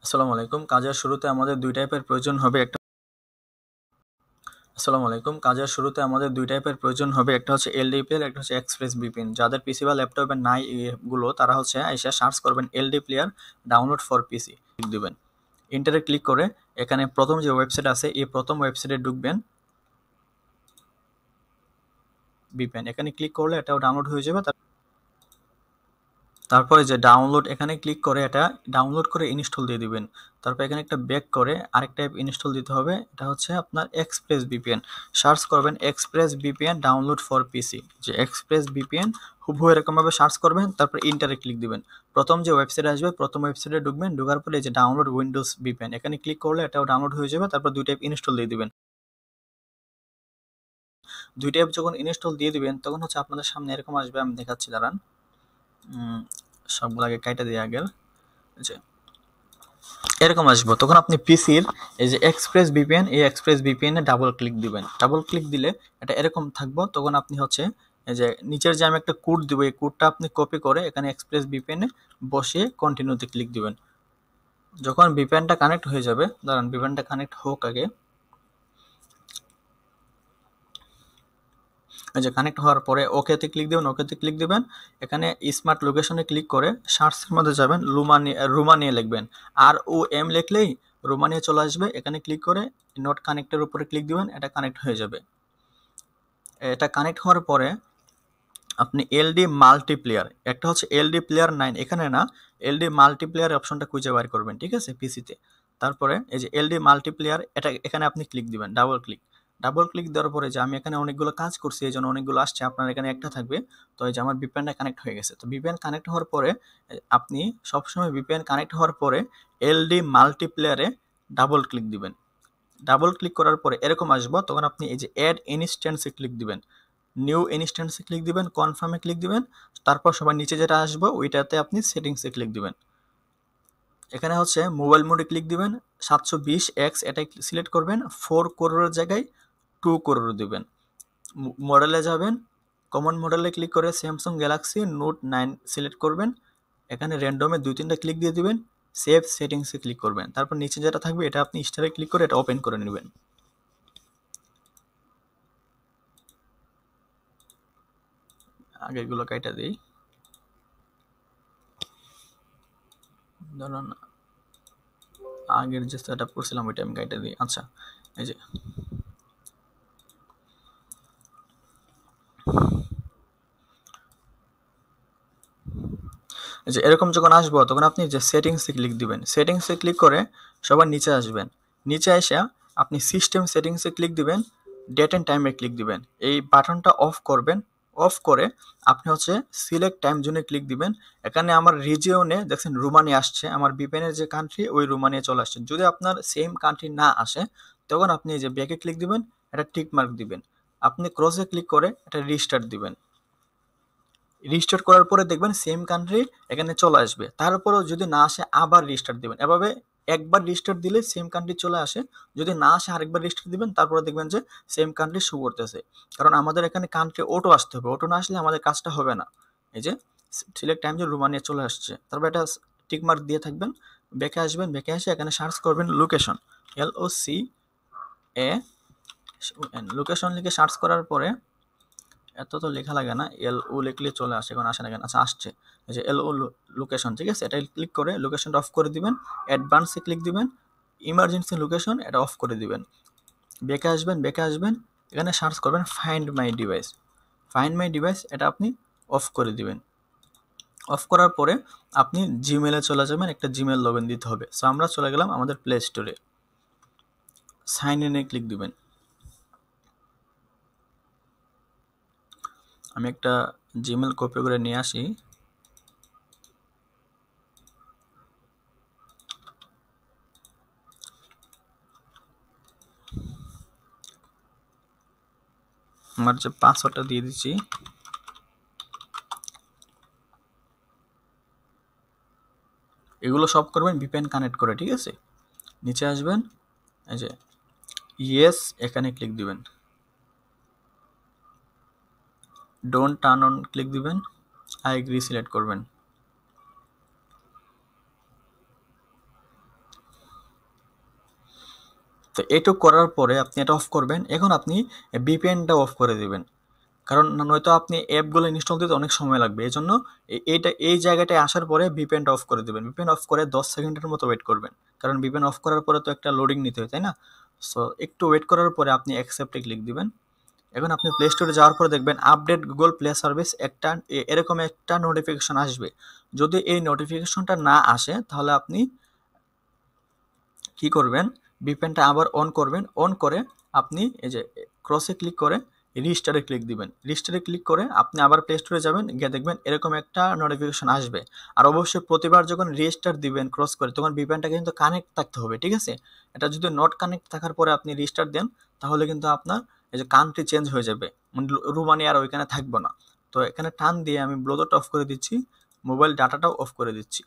আসসালামু আলাইকুম। কাজের শুরুতে আমাদের ২ টাইপের প্রয়োজন হবে। একটা হচ্ছে LDPL, একটা হচ্ছে এক্সপ্রেস VPN। যাদের পিসি বা ল্যাপটপে নাই এগুলো, তারা হচ্ছে আইসা সার্চ করবেন LD player download for PC, click দিবেন। ইন্টারে ক্লিক করে এখানে প্রথম যে ওয়েবসাইট আছে, এই প্রথম ওয়েবসাইটে ঢুকবেন। VPN এখানে ক্লিক করলে এটাও ডাউনলোড হয়ে যাবে। তারপরে যে ডাউনলোড, এখানে ক্লিক করে এটা ডাউনলোড করে ইনস্টল দিয়ে দিবেন। তারপর এখানে একটা ব্যাক করে আরেকটা অ্যাপ ইনস্টল দিতে হবে। এটা হচ্ছে আপনার এক্সপ্রেস VPN। সার্চ করবেন এক্সপ্রেস VPN ডাউনলোড ফর পিসি। যে এক্সপ্রেস VPN হুবহু এরকমভাবে সার্চ করবেন, তারপর ইন্টারে ক্লিক দিবেন। প্রথম যে ওয়েবসাইট আসবে, প্রথম ওয়েবসাইটে ঢুকবেন। ঢোকার পরে এই যে ডাউনলোড উইন্ডোজ VPN, এখানে ক্লিক করলে এটাও ডাউনলোড হয়ে যাবে। তারপর দুইটা অ্যাপ ইনস্টল দিয়ে দিবেন। দুইটা অ্যাপ যখন ইনস্টল দিয়ে দিবেন, তখন হচ্ছে আপনাদের সামনে এরকম আসবে। আমি দেখাচ্ছি, দাঁড়ান। সবগুলো আগে কাইটা দিয়ে আগের যে এরকম আসবে, তখন আপনি পিসির এই যে এক্সপ্রেস VPN, এই এক্সপ্রেস VPN এ ডাবল ক্লিক দিবেন। ডাবল ক্লিক দিলে এটা এরকম থাকবো। তখন আপনি হচ্ছে এই যে নিচের যে আমি একটা কোড দিব, এই কোডটা আপনি কপি করে এখানে এক্সপ্রেস VPN এ বসিয়ে কন্টিনিউতে ক্লিক দিবেন। যখন VPNটা কানেক্ট হয়ে যাবে, দাঁড়ান VPNটা কানেক্ট হোক আগে। এই যে কানেক্ট হওয়ার পরে ওকেতে ক্লিক দিবেন। ওকেতে ক্লিক দিবেন, এখানে স্মার্ট লোকেশনে ক্লিক করে সার্চের মধ্যে যাবেন, রোমানিয়া লিখবেন। ROM লিখলেই রোমানিয়া চলে আসবে। এখানে ক্লিক করে নট কানেক্টের উপরে ক্লিক দিবেন, এটা কানেক্ট হয়ে যাবে। এটা কানেক্ট হওয়ার পরে আপনি LD মাল্টিপ্লেয়ার, একটা হচ্ছে LD প্লেয়ার 9, এখানে না, LD মাল্টিপ্লেয়ার অপশনটা খুঁজে বের করবেন, ঠিক আছে, পিসিতে। তারপরে এই যে LD মাল্টিপ্লেয়ার, এটা এখানে আপনি ক্লিক দিবেন, ডাবল ক্লিক। ডাবল ক্লিক দেওয়ার পরে যে আমি এখানে অনেকগুলো কাজ করছি, এই জন্য অনেকগুলো আসছে, আপনার এখানে একটা থাকবে। তো এই যে আমার VPN-টা কানেক্ট হয়ে গেছে। তো VPN কানেক্ট হওয়ার পরে আপনি সবসময় VPN কানেক্ট হওয়ার পরে LD মাল্টিপ্লেয়ারে ডাবল ক্লিক দিবেন। ডাবল ক্লিক করার পরে এরকম আসবো, তখন আপনি এই যে অ্যাড ইনস্ট্যান্সে ক্লিক দিবেন। নিউ ইনস্ট্যান্সে ক্লিক দিবেন, কনফার্মে ক্লিক দিবেন। তারপর সবার নিচে যেটা আসবো ওইটাতে আপনি সেটিংসে ক্লিক দিবেন। এখানে হচ্ছে মোবাইল মোডে ক্লিক দিবেন, 720X এটাই সিলেক্ট করবেন। 4 করোড়ের জায়গায় 2 করোড় দিবেন। মডেলে যাবেন, কমন মডেলে ক্লিক করে স্যামসাং গ্যালাক্সি নোট 9 সিলেক্ট করবেন। এখানে র্যান্ডমে 2-3টা ক্লিক দিয়ে দিবেন। সেভ সেটিংসে ক্লিক করবেন। তারপর নিচে যেটা থাকবে এটা আপনি স্টারে ক্লিক করে এটা ওপেন করে নেবেন। আগেরগুলো কাইটা দিই, ধরুন আগের যে সেট আপ করছিলাম ওইটা আমি কাইটা দিই। আচ্ছা, এই যে এরকম যখন আসবো, তখন আপনি যে সেটিংসে ক্লিক দিবেন। সেটিংসে ক্লিক করে সবার নিচে আসবেন। নিচে এসে আপনি সিস্টেম সেটিংসে ক্লিক দিবেন, ডেট অ্যান্ড টাইমে ক্লিক দিবেন। এই বাটনটা অফ করবেন। অফ করে আপনি হচ্ছে সিলেক্ট টাইম জোনে ক্লিক দিবেন। এখানে আমার রিজিয়নে দেখছেন রোমানিয়া আসছে, আমার VPN-এর যে কান্ট্রি ওই রোমানিয়া চলে আসছে। যদি আপনার সেম কান্ট্রি না আসে, তখন আপনি এই যে ব্যাকে ক্লিক দিবেন, এটা টিক মার্ক দিবেন। আপনি ক্রসে ক্লিক করে এটা রিস্টার্ট দিবেন। রিস্টার্ট করার পরে দেখবেন সেম কান্ট্রি এখানে চলে আসবে। তারপরেও যদি না আসে আবার রিস্টার্ট দিবেন। এভাবে একবার রিস্টার্ট দিলে সেম কান্ট্রি চলে আসে। যদি না আসে আরেকবার রিস্টার্ট দিবেন, তারপরে দেখবেন যে সেম কান্ট্রি শো করতেছে। কারণ আমাদের এখানে কান্ট্রি অটো আসতে হবে। অটো না আসলে আমাদের কাজটা হবে না। এই যে সিলেক্ট টাইম যে রোমানিয়া চলে আসছে। তারপর এটা টিক মার্ক দিয়ে থাকবেন। ব্যাকে আসবেন, ব্যাকে এসে এখানে সার্চ করবেন লোকেশন, LOCA, লোকেশন লিখে সার্চ করার পরে এত তো লেখা লাগে না, LO লিখলে চলে আসে। এখন আসে না কেন? আচ্ছা, আসছে। এই যে LO লোকেশন, ঠিক আছে, এটা ক্লিক করে লোকেশনটা অফ করে দিবেন। অ্যাডভান্সে ক্লিক দিবেন, ইমার্জেন্সি লোকেশন এটা অফ করে দিবেন। ব্যাকে আসবেন, ব্যাকে আসবেন, এখানে সার্চ করবেন find my device. Find my device এটা আপনি অফ করে দিবেন। অফ করার পরে আপনি জিমেলে চলে যাবেন, একটা জিমেল লগ ইন দিতে হবে। সো আমরা চলে গেলাম আমাদের প্লে স্টোরে, সাইন ইনে ক্লিক দিবেন। আমি একটা জিমেল কপি করে নিয়ে আসি। আমার যে পাসওয়ার্ডটা দিয়ে দিচ্ছি, এগুলো সব করবেন VPN কানেক্ট করে, ঠিক আছে। নিচে আসবেন, এই যে ইয়েস এখানে ক্লিক দিবেন। ডোন্ট টার্ন অন ক্লিক দিবেন, আই এগ্রি সিলেক্ট করবেন। তো এইটুকু করার পরে আপনি এটা অফ করবেন। এখন আপনি ভিপিএনটা অফ করে দিবেন, কারণ নয়তো আপনি অ্যাপগুলো ইনস্টল দিতে অনেক সময় লাগবে। এই জন্য এই জায়গাটায় আসার পরে ভিপিএনটা অফ করে দেবেন। ভিপিএন অফ করে 10 সেকেন্ডের মতো ওয়েট করবেন, কারণ ভিপিএন অফ করার পরে তো একটা লোডিং নিতে হয়, তাই না? সো একটু ওয়েট করার পরে আপনি অ্যাকসেপ্টে ক্লিক দিবেন। এখন আপনি প্লে স্টোরে যাওয়ার পরে দেখবেন আপডেট গুগল প্লে সার্ভিস একটা এরকম একটা নোটিফিকেশন আসবে। যদি এই নোটিফিকেশনটা না আসে তাহলে আপনি কি করবেন, ভিপিএনটা আবার অন করবেন। অন করে আপনি এই যে ক্রসে ক্লিক করে রিস্টারে ক্লিক দিবেন। রিস্টারে ক্লিক করে আপনি আবার প্লে স্টোরে যাবেন, গিয়ে দেখবেন এরকম একটা নোটিফিকেশন আসবে। আর অবশ্যই প্রতিবার যখন রিস্টার দিবেন ক্রস করে, তখন ভিপিএনটা কিন্তু কানেক্ট থাকতে হবে, ঠিক আছে? এটা যদি নট কানেক্ট থাকার পরে আপনি রিস্টার দেন তাহলে কিন্তু আপনার এই যে কান্ট্রি চেঞ্জ হয়ে যাবে, মানে রোমানিয়া আর ওইখানে থাকবে না। তো এখানে টান দিয়ে আমি ব্লুটুথটা অফ করে দিচ্ছি, মোবাইল ডাটাটাও অফ করে দিচ্ছি।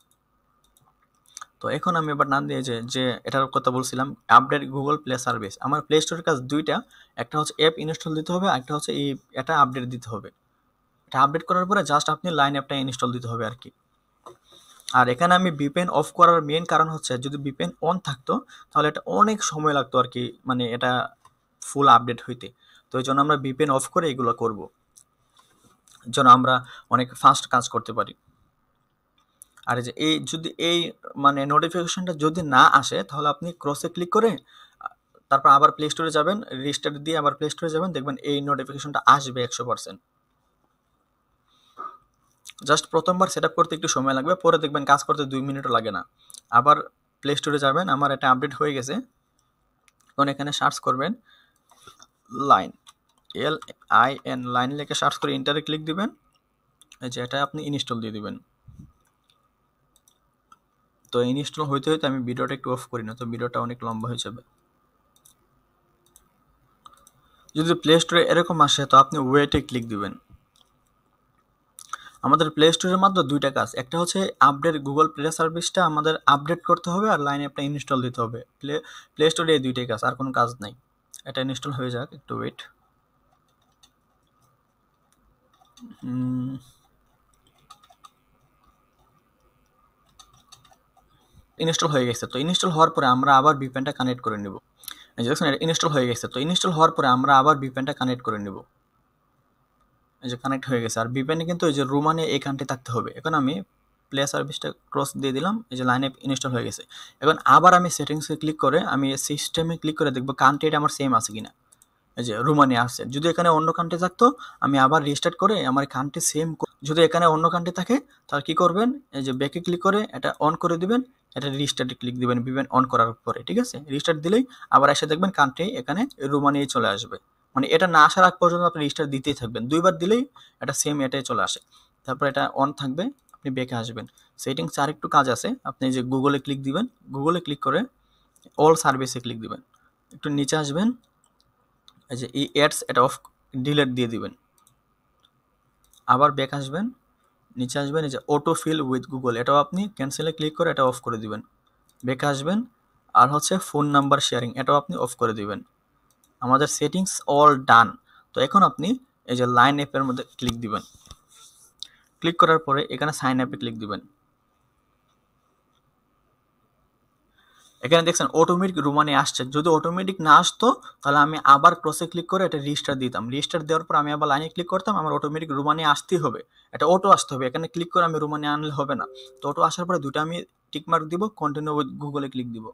তো এখন আমি এবার নাম দিয়ে যে এটার কথা বলছিলাম, আপডেট গুগল প্লে সার্ভিস। আমার প্লে স্টোরের কাজ দুইটা, একটা হচ্ছে অ্যাপ ইনস্টল দিতে হবে, একটা হচ্ছে এটা আপডেট দিতে হবে। এটা আপডেট করার পরে জাস্ট আপনি লাইন অ্যাপটা ইনস্টল দিতে হবে আর কি। আর এখানে আমি ভিপিএন অফ করার মেইন কারণ হচ্ছে, যদি ভিপিএন অন থাকতো তাহলে এটা অনেক সময় লাগতো আর কি, মানে এটা ফুল আপডেট হইতে। তো এই জন্য আমরা ভিপিএন অফ করে এগুলো করব, যেন আমরা অনেক ফাস্ট কাজ করতে পারি। আর এই যে যদি মানে নোটিফিকেশনটা যদি না আসে তাহলে আপনি ক্রসে ক্লিক করে তারপর আবার প্লে স্টোরে যাবেন, রিস্টার্ট দিয়ে আবার প্লে স্টোরে যাবেন, দেখবেন এই নোটিফিকেশনটা আসবে 100%। জাস্ট প্রথমবার সেট আপ করতে একটু সময় লাগবে, পরে দেখবেন কাজ করতে 2 মিনিটও লাগে না। আবার প্লে স্টোরে যাবেন, আমার এটা আপডেট হয়ে গেছে। এখন এখানে সার্চ করবেন লাইন, LIN, লাইন লিখে সার্চ করে ইন্টারে ক্লিক দিবেন। এই যে এটা আপনি ইনস্টল দিয়ে দিবেন। তো ইনস্টল হইতে হইতে আমি ভিডিওটা একটু অফ করি না, তো ভিডিওটা অনেক লম্বা হয়ে যাবে। যদি প্লে স্টোরে এরকম আসে তো আপনি ওয়েটে ক্লিক দিবেন। আমাদের প্লে স্টোরের মাত্র দুইটা কাজ, একটা হচ্ছে আপডেট গুগল প্লে সার্ভিসটা আমাদের আপডেট করতে হবে, আর লাইন অ্যাপটা ইনস্টল দিতে হবে। প্লে স্টোরে এই দুইটাই কাজ, আর কোনো কাজ নাই। এটা ইনস্টল হয়ে যাক, একটু ওয়েট। ইনস্টল হয়ে গেছে। তো ইনস্টল হওয়ার পরে আমরা আবার ভিপিএনটা কানেক্ট করে নেব। এই যে দেখুন এটা ইনস্টল হয়ে গেছে। তো ইনস্টল হওয়ার পরে আমরা আবার ভিপিএনটা কানেক্ট করে নেব। এই যে কানেক্ট হয়ে গেছে। আর ভিপিএনে কিন্তু এই যে রোমানে এই কান্ট্রি থাকতে হবে। এখন আমি প্লে সার্ভিসটা ক্রস দিয়ে দিলাম, এই যে লাইন অ্যাপ ইনস্টল হয়ে গেছে। এখন আবার আমি সেটিংসে ক্লিক করে আমি সিস্টেমে ক্লিক করে দেখবো কান্ট্রিটা আমার সেম আছে কিনা। এই যে রোমানিয়া আসছে। যদি এখানে অন্য কান্ট্রি থাকতো আমি আবার রিস্টার্ট করে আমার কান্ট্রি সেম, যদি এখানে অন্য কান্ট্রি থাকে তাহলে কি করবেন, এই যে ব্যাকে ক্লিক করে এটা অন করে দিবেন, এটা রিস্টার্টে ক্লিক দিবেন ভিপিএন অন করার পরে, ঠিক আছে? রিস্টার্ট দিলেই আবার এসে দেখবেন কান্ট্রি এখানে রোমানিয়ায় চলে আসবে। মানে এটা না আসার আগ পর্যন্ত আপনি রিস্টার্ট দিতেই থাকবেন, দুইবার দিলেই এটা সেম এটাই চলে আসে। তারপর এটা অন থাকবে, আপনি ব্যাকে আসবেন। সেটিংস আর একটু কাজ আছে, আপনি যে গুগলে ক্লিক দিবেন, গুগলে ক্লিক করে অল সার্ভিসে ক্লিক দিবেন, একটু নিচে আসবেন, এই যে এই অ্যাডস এটা অফ ডিলিট দিয়ে দিবেন। আবার ব্যাক আসবেন, নিচে আসবেন, এই যে অটো ফিল উইথ গুগল এটাও আপনি ক্যান্সেলে ক্লিক করে এটা অফ করে দিবেন। ব্যাক আসবেন, আর হচ্ছে ফোন নাম্বার শেয়ারিং এটাও আপনি অফ করে দিবেন। আমাদের সেটিংস অল ডান। তো এখন আপনি এই যে লাইন অ্যাপের মধ্যে ক্লিক দিবেন। ক্লিক করার পরে এখানে সাইন অ্যাপে ক্লিক দিবেন। এখানে দেখছেন অটোমেটিক রোমানে আসছে। যদি অটোমেটিক না আসতো তাহলে আমি আবার ক্রসে ক্লিক করে এটা রিস্টার্ট দিতাম। রিস্টার্ট দেওয়ার পর আমি আবার লাইনে ক্লিক করতাম, আমার অটোমেটিক রোমানে আসতেই হবে। এটা অটো আসতে হবে, এখানে ক্লিক করে আমি রোমানে আনলে হবে না। তো অটো আসার পরে দুটো আমি টিকমার্ক দিব, কন্টিনিউ উইথ গুগলে ক্লিক দিব।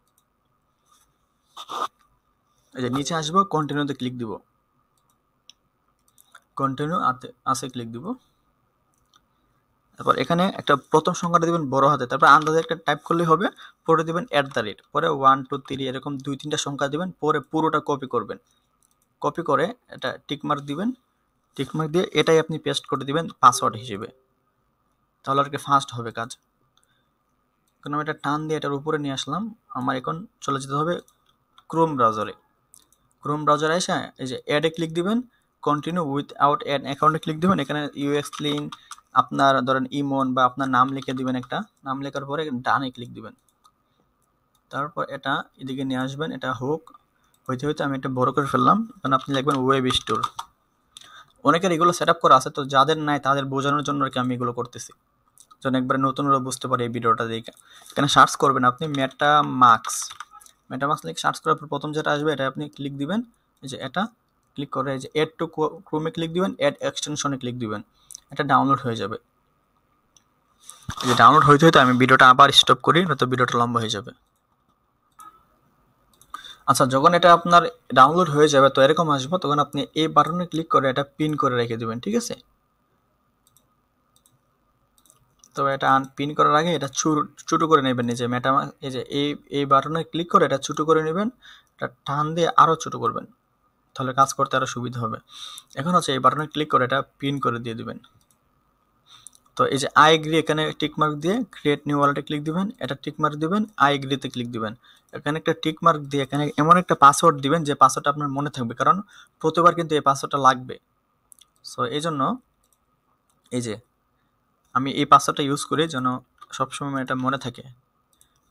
এই যে নিচে আসবো, কন্টিনিউতে ক্লিক দিব, কন্টিনিউ আসে ক্লিক দিব। তারপর এখানে একটা প্রথম সংখ্যাটা দিবেন বড় হাতে, তারপর আন্দাজে একটা টাইপ করলেই হবে, পরে দিবেন @, পরে 1 2 3 এরকম 2-3টা সংখ্যা দিবেন, পরে পুরোটা কপি করবেন। কপি করে এটা টিকমার্ক দিবেন, টিকমার্ক দিয়ে এটাই আপনি পেস্ট করে দিবেন পাসওয়ার্ড হিসেবে, তাহলে আর কি ফাস্ট হবে কাজ। এখন আমি এটা টান দিয়ে এটার উপরে নিয়ে আসলাম। আমার এখন চলে যেতে হবে ক্রোম ব্রাউজারে। ক্রোম ব্রাউজারে এসে এই যে অ্যাডে ক্লিক দিবেন, কন্টিনিউ উইথআউট অ্যান অ্যাকাউন্টে ক্লিক দিবেন। এখানে ইউএক্স লিঙ্ক আপনার ধরেন ইমন বা আপনার নাম লিখে দিবেন, একটা নাম লেখার পরে ডানে ক্লিক দিবেন। তারপর এটা এদিকে নিয়ে আসবেন, এটা হোক হইতে হইতে আমি এটা বড় করে ফেললাম। কারণ আপনি লিখবেন ওয়েব স্টোর। অনেকের এগুলো সেট আপ করা আছে, তো যাদের নাই তাদের বোঝানোর জন্য আর কি আমি এগুলো করতেছি, যেন একবারে নতুনরা বুঝতে পারে এই ভিডিওটা দেখে। এখানে সার্চ করবেন আপনি মেটা মার্কস, মেটামাস্ক লিঙ্ক সার্চ করার পর প্রথম যেটা আসবে এটা আপনি ক্লিক দিবেন, এই যে এটা ক্লিক করে এই যে অ্যাড টু ক্রোমে ক্লিক দিবেন, অ্যাড এক্সটেনশনে ক্লিক দিবেন, এটা ডাউনলোড হয়ে যাবে। এই যে ডাউনলোড হইতে হইতে আমি ভিডিওটা আবার স্টপ করি, নয়তো ভিডিওটা লম্বা হয়ে যাবে। আচ্ছা, যখন এটা আপনার ডাউনলোড হয়ে যাবে তো এরকম আসবে, তখন আপনি এই বাটনে ক্লিক করে এটা পিন করে রেখে দিবেন, ঠিক আছে? তো এটা পিন করার আগে এটা ছোটো করে নেবেন, এই যে এই যে এই বাটনে ক্লিক করে এটা ছোটো করে নেবেন, এটা টান দিয়ে আরও ছোটো করবেন, তাহলে কাজ করতে আরও সুবিধা হবে। এখন হচ্ছে এই বাটনে ক্লিক করে এটা পিন করে দিয়ে দিবেন। তো এই যে আই এগ্রি এখানে টিকমার্ক দিয়ে ক্রিয়েট নিউ ওয়ালেটে ক্লিক দিবেন, এটা টিকমার্ক দিবেন, আই এগ্রিতে ক্লিক দিবেন, এখানে একটা টিকমার্ক দিয়ে এখানে এমন একটা পাসওয়ার্ড দিবেন যে পাসওয়ার্ডটা আপনার মনে থাকবে, কারণ প্রতিবার কিন্তু এই পাসওয়ার্ডটা লাগবে। সো এই জন্য এই যে আমি এই পাসওয়ার্ডটা ইউজ করি যেন সবসময় এটা মনে থাকে।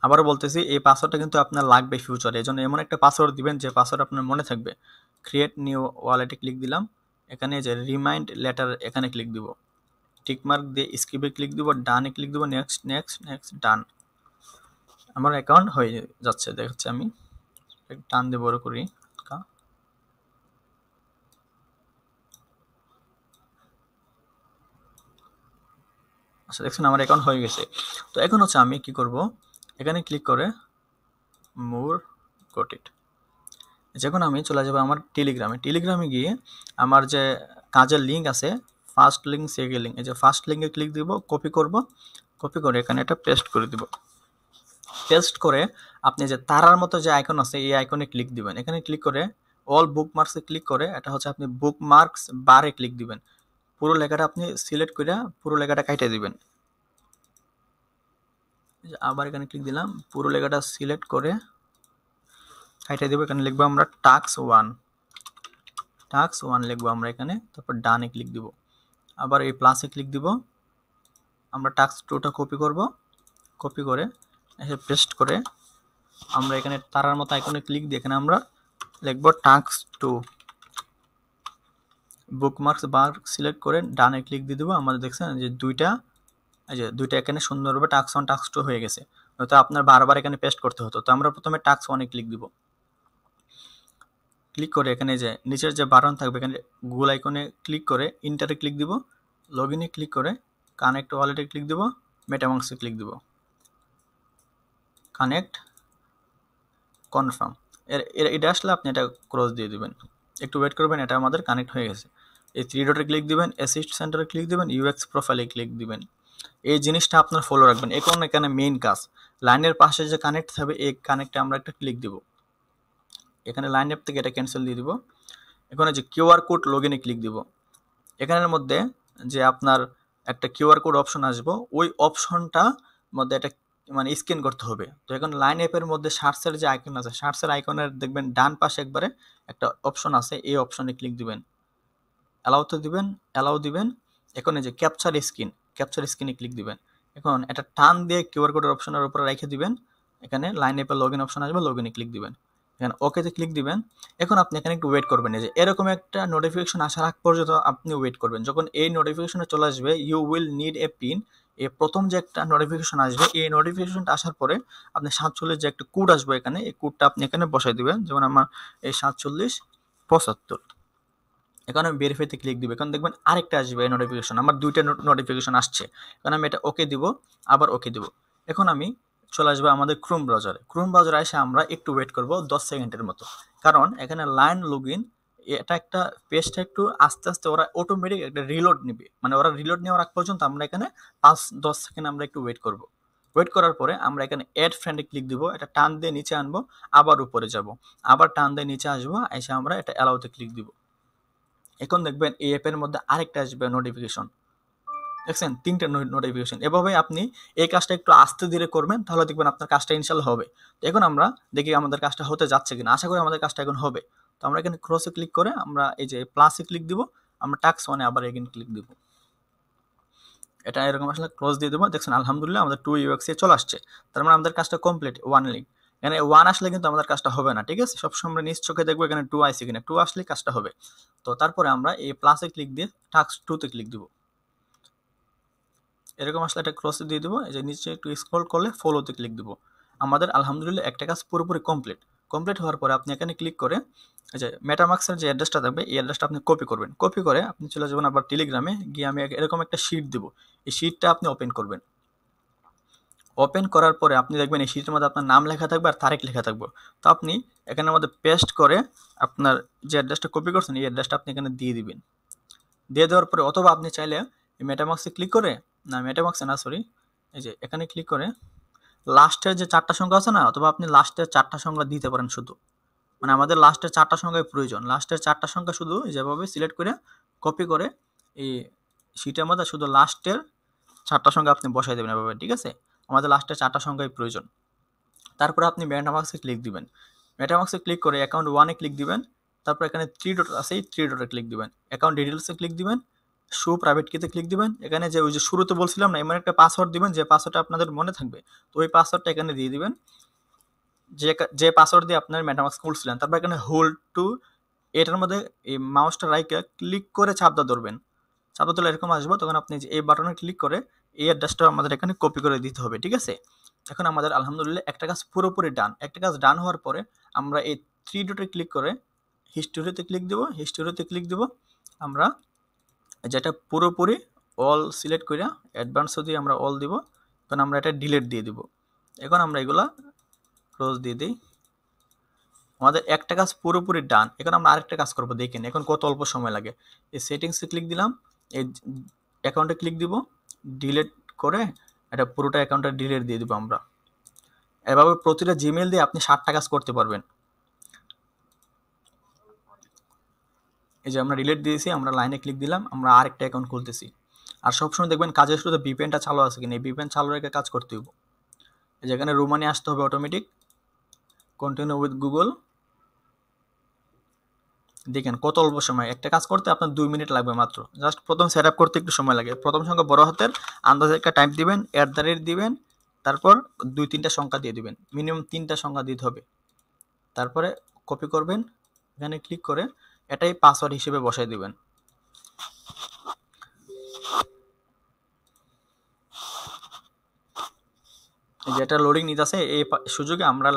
আবারও বলতেছি, এই পাসওয়ার্ডটা কিন্তু আপনার লাগবে ফিউচারে, এই জন্য এমন একটা পাসওয়ার্ড দিবেন যে পাসওয়ার্ড আপনার মনে থাকবে। ক্রিয়েট নিউ ওয়ালেটে ক্লিক দিলাম, এখানে যে রিমাইন্ড লেটার এখানে ক্লিক দিব, টিকমার্ক দিয়ে স্কিপে ক্লিক দিব, ডানে ক্লিক দিব, নেক্সট নেক্সট নেক্সট ডান। আমার অ্যাকাউন্ট হয়ে যাচ্ছে, দেখাচ্ছে। আমি টান দিয়ে বড় করি, আচ্ছা দেখছেন আমার অ্যাকাউন্ট হয়ে গেছে। তো এখন হচ্ছে আমি কি করব, এখানে ক্লিক করে মোর গট ইট, যখন আমি চলে যাবো আমার টেলিগ্রামে গিয়ে আমার যে কাজের লিঙ্ক আছে, ফার্স্ট লিঙ্ক সেকেন্ড লিঙ্ক, এই যে ফার্স্ট লিঙ্কে ক্লিক দিব, কপি করে এখানে এটা পেস্ট করে দিব। পেস্ট করে আপনি যে তারার মতো যে আইকন আছে এই আইকনে ক্লিক দিবেন, এখানে ক্লিক করে অল বুকমার্কসে ক্লিক করে এটা হচ্ছে আপনি বুকমার্কস বারে ক্লিক দিবেন, পুরো লেখাটা আপনি সিলেক্ট করে পুরো লেখাটা কাটে দিবেন। আবার এখানে ক্লিক দিলাম, পুরো লেখাটা সিলেক্ট করে কাটে দেবো, এখানে লিখবো আমরা টাস্ক ওয়ান লিখবো আমরা এখানে, তারপর ডানে ক্লিক দিব, আবার এই প্লাসে ক্লিক দিব, আমরা টাস্ক 2টা কপি করে এসে পেস্ট করে আমরা এখানে তারার মতো আইকনে ক্লিক দিয়ে এখানে আমরা লিখবো টাস্ক 2, বুকমার্কস বার সিলেক্ট করে ডানে ক্লিক দিয়ে দেবো। আমাদের দেখছেন যে দুইটা এখানে সুন্দরভাবে টাস্ক 1 টাস্ক 2 হয়ে গেছে, হয়তো আপনার বারবার এখানে পেস্ট করতে হতো। তো আমরা প্রথমে টাস্ক 1 এ ক্লিক দিব, ক্লিক করে এখানে যে নিচের যে বাটন থাকবে এখানে গুগল আইকনে ক্লিক করে ইন্টারে ক্লিক দিব, লগইনে ক্লিক করে কানেক্ট ওয়ালেটে ক্লিক দিব, মেটামাস্কে ক্লিক দিব, কানেক্ট কনফার্ম। এটা আসলে আপনি এটা ক্রস দিয়ে দিবেন, একটু ওয়েট করবেন, এটা আমাদের কানেক্ট হয়ে গেছে। এই 3 ডটে ক্লিক দিবেন, অ্যাসিস্ট সেন্টারে ক্লিক দিবেন, ইউএক্স প্রোফাইলে ক্লিক দিবেন। এই জিনিসটা আপনার ফলো রাখবেন, এখন এখানে মেইন কাজ লাইনের পাশে যে কানেক্ট থাকবে এই কানেক্টে আমরা একটা ক্লিক দিব, এখানে লাইন অ্যাপ থেকে এটা ক্যান্সেল দিয়ে দিব। এখানে যে কিউআর কোড লগইনে ক্লিক দিব, এখানের মধ্যে যে আপনার একটা কিউআর কোড অপশন আসবে ওই অপশনটা মধ্যে এটা মানে স্ক্যান করতে হবে। তো এখন লাইন অ্যাপের মধ্যে সার্চের যে আইকন আছে, সার্চের আইকনের দেখবেন ডান পাশে একবারে একটা অপশন আছে, এই অপশনে ক্লিক দিবেন, অ্যালাউ দিবেন। এখন এই যে ক্যাপচার স্ক্রিনে ক্লিক দিবেন, এখন এটা টান দিয়ে কিউআর কোডের অপশনের উপরে রেখে দিবেন, এখানে লাইন অ্যাপের লগইন অপশন আসবে, লগইনে ক্লিক দিবেন, এখানে ওকেতে ক্লিক দিবেন। এখন আপনি এখানে একটু ওয়েট করবেন, যে এরকম একটা নোটিফিকেশন আসার আগ পর্যন্ত আপনি ওয়েট করবেন। যখন এই নোটিফিকেশনে চলে আসবে you will need a pin, এই প্রথম যে একটা নোটিফিকেশন আসবে এই নোটিফিকেশনটা আসার পরে আপনি 47 যে একটা কোড আসবে এখানে, এই কোডটা আপনি এখানে বসাই দিবেন, যেমন আমার এই 4775। এখন আমি ভেরিফাইতে ক্লিক দিব, এখন দেখবেন আরেকটা আসবে এই নোটিফিকেশন, আমার 2টা নোটিফিকেশন আসছে। এখন আমি এটা ওকে দিব, আবার ওকে দিব। এখন আমি চলে আসবে আমাদের ক্রোম ব্রাউজারে এসে আমরা একটু ওয়েট করব 10 সেকেন্ডের মতো, কারণ এখানে লাইন লগইন এটা একটা পেজটা একটু আস্তে আস্তে ওরা অটোমেটিক একটা রিলোড নেবে, মানে ওরা রিলোড নেওয়ার আগ পর্যন্ত আমরা এখানে 5-10 সেকেন্ড আমরা একটু ওয়েট করব। ওয়েট করার পরে আমরা এখানে অ্যাড ফ্রেন্ডে ক্লিক দিব, এটা টান দিয়ে নিচে আনবো, আবার উপরে যাব, আবার টান দিয়ে নিচে আসবো, এসে আমরা এটা অ্যালাউতে ক্লিক দিব। এখন দেখবেন এই অ্যাপের মধ্যে আরেকটা আসবে নোটিফিকেশন, দেখছেন 3টা নোটিফিকেশন। এভাবে আপনি এই কাজটা একটু আস্তে ধীরে করবেন, তাহলে দেখবেন আপনার কাজটা ইনশাল্লাহ হবে। তো এখন আমরা দেখি আমাদের কাজটা হতে যাচ্ছে কিনা, আশা করি আমাদের কাজটা এখন হবে। তো আমরা এখানে ক্রসে ক্লিক করে আমরা এই যে প্লাসে ক্লিক দিব, আমরা টাস্ক 1 আবার এগেইন ক্লিক দিব, এটা এরকম আসলে ক্লোজ দিয়ে দেবো। দেখছেন আলহামদুলিল্লাহ আমাদের 2 UX এ চলে আসছে, তার মানে আমাদের কাজটা কমপ্লিট। 1 লিঙ্ক, এখানে 1 আসলে কিন্তু আমাদের কাজটা হবে না, ঠিক আছে? সবসময় আমরা নিজ চোখে দেখবো এখানে 2 আসছে কিনা, 2 আসলে কাজটা হবে। তো তারপরে আমরা এই প্লাসে ক্লিক দিয়ে টাস্ক 2 তে ক্লিক দিব, এরকম আসলে এটা ক্রসে দিয়ে দেবো। এই যে নিচে একটু স্ক্রল করলে ফলোতে ক্লিক দিব, আমাদের আলহামদুলিল্লাহ একটা কাজ পুরোপুরি কমপ্লিট হওয়ার পরে আপনি এখানে ক্লিক করে এই যে মেটামাক্সের যে অ্যাড্রেসটা থাকবে এই অ্যাড্রেসটা আপনি কপি করবেন। কপি করে আপনি চলে যাবেন আবার টেলিগ্রামে গিয়ে আমি এরকম একটা শিট দেবো, এই শিটটা আপনি ওপেন করবেন। ওপেন করার পরে আপনি দেখবেন এই শিটের মধ্যে আপনার নাম লেখা থাকবে আর তারিখ লেখা থাকবে। তো আপনি এখানের মধ্যে পেস্ট করে আপনার যে অ্যাড্রেসটা কপি করছেন এই অ্যাড্রেসটা আপনি এখানে দিয়ে দিবেন। দিয়ে দেওয়ার পরে অথবা আপনি চাইলে এই মেটামাক্সে ক্লিক করে মেটামাক্সে না সরি এই যে এখানে ক্লিক করে লাস্টের যে 4টা সংখ্যা আছে না, অথবা আপনি লাস্টের 4টা সংখ্যা দিতে পারেন শুধু। মানে আমাদের লাস্টের 4টা সংখ্যাই প্রয়োজন। লাস্টের 4টা সংখ্যা শুধু যেভাবে সিলেক্ট করে কপি করে এই শিটের মধ্যে শুধু লাস্টের 4টা সংখ্যা আপনি বসাই দেবেন এভাবে, ঠিক আছে? আমাদের লাস্টের 4টা সংখ্যাই প্রয়োজন। তারপরে আপনি মেটামাক্সে ক্লিক দিবেন। মেটামাক্সে ক্লিক করে অ্যাকাউন্ট 1-এ ক্লিক দিবেন। তারপর এখানে 3 ডট আছে, এই 3 ডটে ক্লিক দিবেন। অ্যাকাউন্ট ডিটেইলসে ক্লিক দিবেন। শো প্রাইভেট কিতে ক্লিক দিবেন। এখানে যে ওই যে শুরুতে বলছিলাম না, এমন একটা পাসওয়ার্ড দিবেন যে পাসওয়ার্ডটা আপনাদের মনে থাকবে। তো ওই পাসওয়ার্ডটা এখানে দিয়ে দিবেন, যে পাসওয়ার্ড দিয়ে আপনার মেটামাক্স খুলছিলেন। তারপর এখানে হোল্ড টু, এটার মধ্যে এই মাউসটা রাইখে ক্লিক করে চাপটা ধরবেন। চাপটা ধরলে এরকম আসবে, তখন আপনি যে এই বাটনে ক্লিক করে এই অ্যাড্রেসটা আমাদের এখানে কপি করে দিতে হবে, ঠিক আছে? এখন আমাদের আলহামদুলিল্লাহ একটা কাজ পুরোপুরি ডান। একটা কাজ ডান হওয়ার পরে আমরা এই 3 ডটে ক্লিক করে হিস্টোরিতে ক্লিক দেব। হিস্টোরিতে ক্লিক দেব আমরা, যেটা পুরোপুরি অল সিলেক্ট করে অ্যাডভান্সও দিয়ে আমরা অল দিব। এখন আমরা এটা ডিলিট দিয়ে দিব। এখন আমরা এগুলা ক্লোজ দিয়ে দিই। আমাদের একটা কাজ পুরোপুরি ডান। এখন আমরা আরেকটা কাজ করবো, দেখেন এখন কত অল্প সময় লাগে। এই সেটিংসে ক্লিক দিলাম, এই অ্যাকাউন্টে ক্লিক দিব, ডিলিট করে এটা পুরোটা অ্যাকাউন্টে ডিলিট দিয়ে দিব আমরা। এভাবে প্রতিটা জিমেইল দিয়ে আপনি 60টা কাজ করতে পারবেন। এই যে আমরা ডিলিট দিয়েছি, আমরা লাইনে ক্লিক দিলাম, আমরা আরেকটা অ্যাকাউন্ট খুলতেছি। আর সবসময় দেখবেন কাজের শুরুতে ভিপিএনটা চালু আছে কিনা, এই ভিপিএন চালু রেখে কাজ করতে হবে। যেখানে রোমানি আসতে হবে অটোমেটিক, কন্টিনিউ উইথ গুগল। দেখেন কত অল্প সময়, একটা কাজ করতে আপনার 2 মিনিট লাগবে মাত্র। জাস্ট প্রথম সেট আপ করতে একটু সময় লাগে। প্রথম সংখ্যা বড় হাতের আন্দাজে একটা টাইপ দিবেন, @ দিবেন, তারপর 2-3টা সংখ্যা দিয়ে দিবেন, মিনিমাম 3টা সংখ্যা দিতে হবে। তারপরে কপি করবেন, এখানে ক্লিক করে এটাই পাসওয়ার্ড হিসেবে বসাই দিবেন। যেটা লোডিং নিতেছে এই সুযোগে আমরা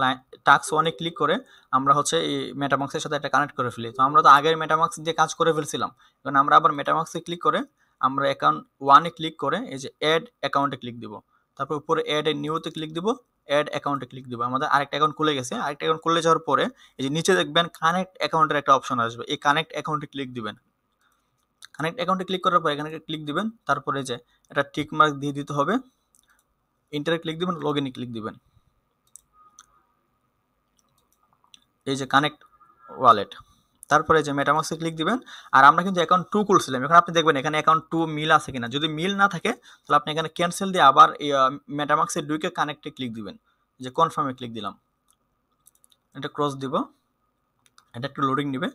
টাস্ক 1-এ ক্লিক করে আমরা হচ্ছে এই মেটামাক্সের সাথে এটা কানেক্ট করে ফেলি। তো আমরা তো আগের মেটামাক্স দিয়ে কাজ করে ফেলছিলাম। এখন আমরা আবার মেটামাক্সে ক্লিক করে আমরা অ্যাকাউন্ট 1-এ ক্লিক করে এই যে অ্যাড অ্যাকাউন্টে ক্লিক দিব। তারপর উপরে অ্যাড এ নিউতে ক্লিক দিব, অ্যাড অ্যাকাউন্টে ক্লিক দিব। আমাদের আরেকটা অ্যাকাউন্ট খুলে গেছে। আরেকটা অ্যাকাউন্ট খুলে যাওয়ার পরে এই যে নিচে দেখবেন কানেক্ট অ্যাকাউন্টের একটা অপশন আসবে, এই কানেক্ট অ্যাকাউন্টে ক্লিক দিবেন। কানেক্ট অ্যাকাউন্টে ক্লিক করার পর এখানে ক্লিক দিবেন, তারপরে যে এটা টিক মার্ক দিয়ে দিতে হবে, ইন্টারে ক্লিক দিবেন, লগ ইনে ক্লিক দিবেন। এই যে কানেক্ট ওয়ালেট, তারপরে যে মেটামাক্সে ক্লিক দিবেন। আর আমরা কিন্তু অ্যাকাউন্ট 2 খুলছিলাম, এখন আপনি দেখবেন এখানে অ্যাকাউন্ট 2 মিল আছে কিনা। যদি মিল না থাকে তাহলে আপনি এখানে ক্যান্সেল দিয়ে আবার মেটামাক্সে ঢুকে কানেক্টে ক্লিক দিবেন। যে কনফার্মে ক্লিক দিলাম, এটা ক্রস দিব, এটা একটু লোডিং নেবে।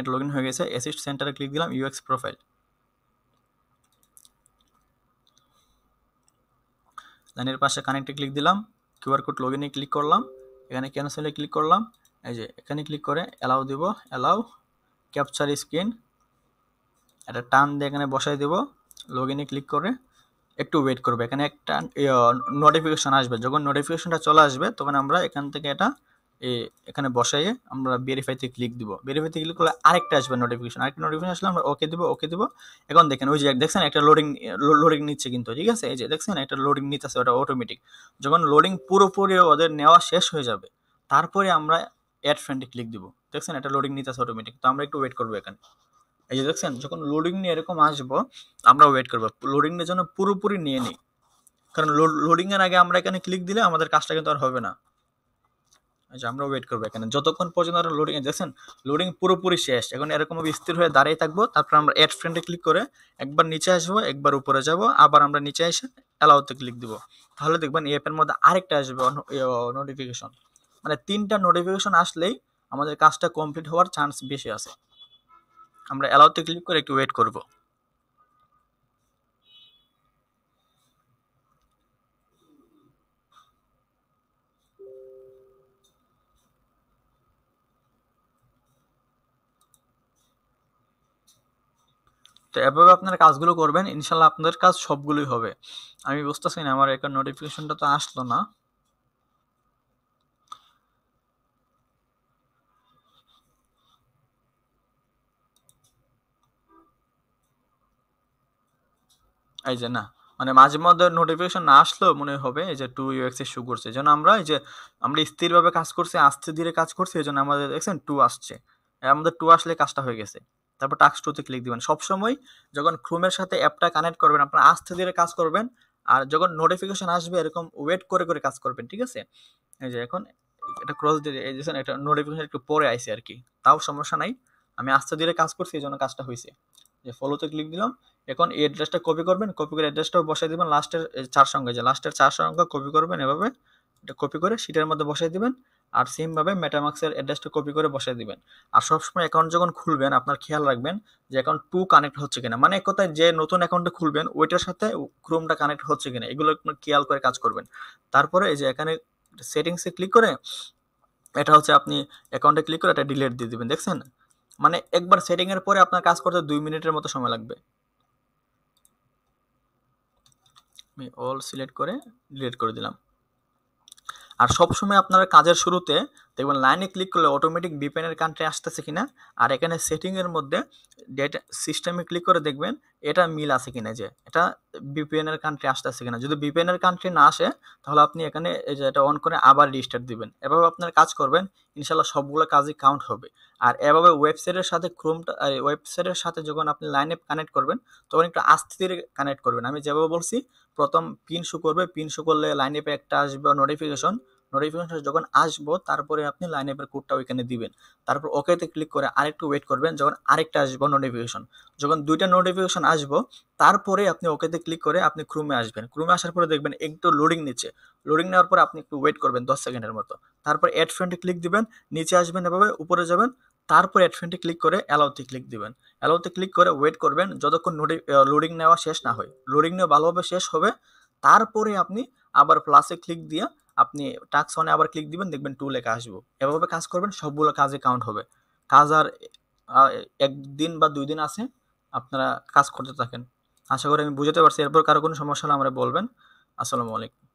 এটা লগ ইন হয়ে গেছে। অ্যাসিস্ট সেন্টারে ক্লিক দিলাম, ইউএক্স প্রোফাইল, লাইনের পাশে কানেক্টে ক্লিক দিলাম, কিউআর কোড লগ ইনে ক্লিক করলাম, এখানে ক্যান্সেলে ক্লিক করলাম। এই যে এখানে ক্লিক করে অ্যালাউ দিব, অ্যালাউ ক্যাপচার স্ক্রিন, এটা টান দিয়ে এখানে বসাই দেব। লগ ইনে ক্লিক করে একটু ওয়েট করবে, এখানে একটা নোটিফিকেশন আসবে। যখন নোটিফিকেশনটা চলে আসবে তখন আমরা এখান থেকে এটা এখানে বসাইয়ে আমরা ভেরিফাইতে ক্লিক দিব। ভেরিফাইতে ক্লিক করলে আরেকটা আসবে নোটিফিকেশন, আরেকটা নোটিফিকেশন আসলে আমরা ওকে দিব, ওকে দিব। এখন দেখেন ওই যে দেখছেন একটা লোডিং নিচ্ছে কিন্তু, ঠিক আছে? এই যে দেখছেন একটা লোডিং নিতেছে, ওটা অটোমেটিক। যখন লোডিং পুরোপুরি ওদের নেওয়া শেষ হয়ে যাবে তারপরে আমরা অ্যাড ফ্রেন্ডে ক্লিক দিব। দেখছেন এটা লোডিং নিতেছে অটোমেটিক। তো আমরা একটু ওয়েট করবো এখানে। এই যে দেখছেন যখন লোডিং নিয়ে এরকম আসবো আমরা ওয়েট করবো, লোডিং এর জন্য পুরোপুরি নিয়ে নিই। কারণ লোডিং এর আগে আমরা এখানে ক্লিক দিলে আমাদের কাজটা কিন্তু আর হবে না। আচ্ছা, আমরা ওয়েট করবো এখানে যতক্ষণ পর্যন্ত আমরা লোডিং দেখছেন লোডিং পুরোপুরি শেষ। এখন এরকম স্থির হয়ে দাঁড়িয়ে থাকবো। তারপর আমরা অ্যাড ফ্রেন্ডে ক্লিক করে একবার নিচে আসবো, একবার উপরে যাব, আবার আমরা নিচে এসে অ্যালাউতে ক্লিক দিব। তাহলে দেখবেন এই অ্যাপের মধ্যে আরেকটা আসবে নোটিফিকেশন। মানে 3টা নোটিফিকেশন আসলেই আমাদের কাজটা কমপ্লিট হওয়ার চান্স বেশি আছে। আমরা অ্যালাউতে ক্লিক করে একটু ওয়েট করব। তো এভাবে আপনারা কাজগুলো করবেন, ইনশাল্লাহ আপনাদের কাজ সবগুলোই হবে। আমি বুঝতেছি না আমার একটা নোটিফিকেশনটা তো আসলো না। এই যে না, মানে মাঝে মধ্যে নোটিফিকেশন না আসলেও মনে হবে এই যে 2 UX শো করছে। যেন আমরা এই যে আমরা স্থিরভাবে কাজ করছি, আস্তে ধীরে কাজ করছি, এজন্য আমাদের দেখছেন 2 আসছে। আমাদের 2 আসলে কাজটা হয়ে গেছে। তারপর টাস্ক 2 তে ক্লিক দিবেন। সবসময় যখন ক্রোমের সাথে অ্যাপটা কানেক্ট করবেন, আপনারা আস্তে ধীরে কাজ করবেন। আর যখন নোটিফিকেশন আসবে এরকম ওয়েট করে করে কাজ করবেন, ঠিক আছে? এই যে এখন এটা ক্রস দিয়ে এই যে এটা নোটিফিকেশন একটু পরে আইছে আর কি। তাও সমস্যা নাই। আমি আস্তে ধীরে কাজ করছি এজন্য কাজটা হইছে। যে ফলোতে ক্লিক দিলাম। এখন এই অ্যাড্রেসটা কপি করবেন, কপি করে অ্যাড্রেসটাও বসাই দিবেন লাস্টের 4 সংখ্যা, যে লাস্টের 4 সংখ্যা কপি করবেন এভাবে। এটা কপি করে শীটের মধ্যে বসাই দিবেন। আর সেম ভাবে মেটামাক্সের অ্যাড্রেসটা কপি করে বসাই দিবেন। আর সবসময় অ্যাকাউন্ট যখন খুলবেন আপনার খেয়াল রাখবেন যে অ্যাকাউন্ট 2 কানেক্ট হচ্ছে কিনা, মানে এক কথায় যে নতুন অ্যাকাউন্টে খুলবেন ওইটার সাথে ক্রোমটা কানেক্ট হচ্ছে কিনা, এগুলো আপনার খেয়াল করে কাজ করবেন। তারপরে এই যে এখানে সেটিংসে ক্লিক করে এটা হচ্ছে আপনি অ্যাকাউন্টে ক্লিক করে এটা ডিলিট দিয়ে দিবেন, দেখছেন? মানে একবার সেটিং এর পরে আপনার কাজ করতে 2 মিনিটের মতো সময় লাগবে। আমি অল সিলেক্ট করে ডিলিট করে দিলাম। আর সবসময় আপনার কাজের শুরুতে দেখবেন লাইনে ক্লিক করলে অটোমেটিক VPN এর কান্ট্রি আসতেছে কিনা, আর এখানে সেটিং এর মধ্যে ডেটা সিস্টেমে ক্লিক করে দেখবেন এটা মিল আছে কিনা, যে এটা VPN এর কান্ট্রি আসতেছে কিনা। যদি VPN এর কান্ট্রি না আসে তাহলে আপনি এখানে এই যে এটা অন করে আবার রিস্টার্ট দিবেন। এভাবে আপনার কাজ করবেন, ইনশাল্লাহ সবগুলো কাজই কাউন্ট হবে। আর এভাবে ওয়েবসাইটের সাথে ক্রোমটা ওয়েবসাইটের সাথে যখন আপনি লাইনে কানেক্ট করবেন তখন একটু আস্তে ধীরে কানেক্ট করবেন। আমি যেভাবে বলছি, প্রথম পিন শো করবে, পিন শো করলে লাইন অ্যাপে একটা আসবে নোটিফিকেশন, নোটিফিকেশন যখন আসবো তারপরে আপনি লাইন অ্যাপের কোডটা ওইখানে দিবেন। তারপর ওকেতে ক্লিক করে আরেকটু ওয়েট করবেন, যখন আরেকটা আসবো নোটিফিকেশন, যখন 2টা নোটিফিকেশন আসবো তারপরে আপনি ওকেতে ক্লিক করে আপনি ক্রোমে আসবেন। ক্রোমে আসার পরে দেখবেন একটু লোডিং নিচ্ছে, লোডিং নেওয়ার পরে আপনি একটু ওয়েট করবেন 10 সেকেন্ডের মতো। তারপর অ্যাড ফ্রেন্ডে ক্লিক দিবেন, নিচে আসবেন এভাবে উপরে যাবেন, তারপর অ্যাড ফ্রেন্ডে ক্লিক করে অ্যালাউতে ক্লিক দিবেন। অ্যালাউতে ক্লিক করে ওয়েট করবেন যতক্ষণ লোডিং নেওয়া শেষ না হয়। লোডিং নেওয়া ভালোভাবে শেষ হবে, তারপরে আপনি আবার প্লাসে ক্লিক দিয়ে আপনি টাস্ক অনে আবার ক্লিক দিবেন, দেখবেন 2 লেখা আসবো। এভাবে কাজ করবেন, সবগুলো কাজে কাউন্ট হবে। কাজ আর একদিন বা 2 দিন আছে, আপনারা কাজ করতে থাকেন। আশা করি আমি বুঝাতে পারছি। এরপর কারো কোনো সমস্যা হলে আমরা বলবেন। আসসালামু আলাইকুম।